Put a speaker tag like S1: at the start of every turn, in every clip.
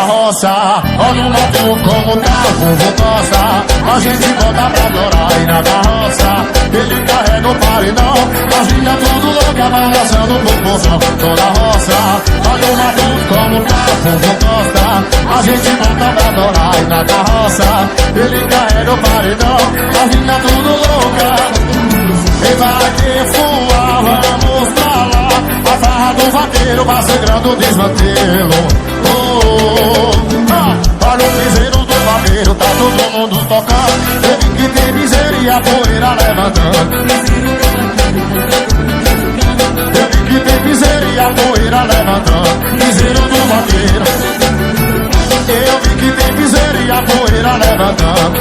S1: roça, olha o motor como tá, o povo gosta. A gente bota pra adorar e na carroça ele carrega o paredão. As minhas tudo louca, balançando o popozão. Toda roça, olha o motor como tá, o povo gosta. A gente bota pra adorar e na carroça ele carrega o paredão. As minhas tudo louca. E vai que fuar, vamos pra lá. A farra do vaqueiro vai sangrando o desmantelo. Olha o piseiro do vaqueiro, tá todo mundo tocando. Teve que ter miséria e a poeira levantando. Teve que ter miséria e a poeira levantando. Piseiro do vaqueiro. Eu vi que tem miséria e a poeira levantando.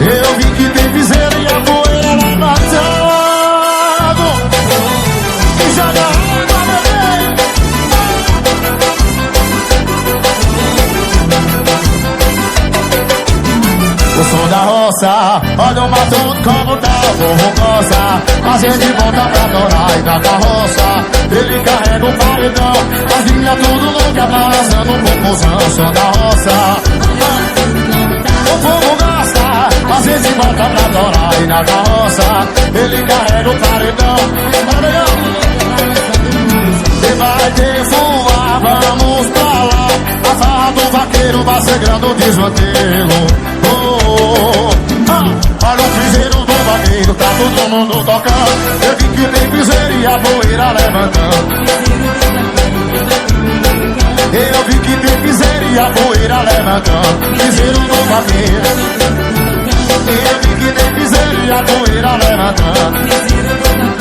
S1: Eu vi que tem piseira e a poeira levantando. E joga água, bebê. O som da roça, olha o matuto como tá, o povo gosta. A gente volta pra adorar e na carroça ele carrega o paredão. As linhas tudo louca, balançando um popozão. O som da roça, o povo gosta. A gente volta pra adorar e na carroça ele carrega o paredão. E vai ter voar, vamos pra lá. A farra do vaqueiro vai sangrando o desmantelo. Olha o piseiro do vaqueiro, tá todo mundo tocando. Eu vi que tem piseiro e a poeira levantando. Eu vi que tem piseiro e a poeira levantando. Piseiro do vaqueiro. Eu vi que tem piseiro e a poeira levantando.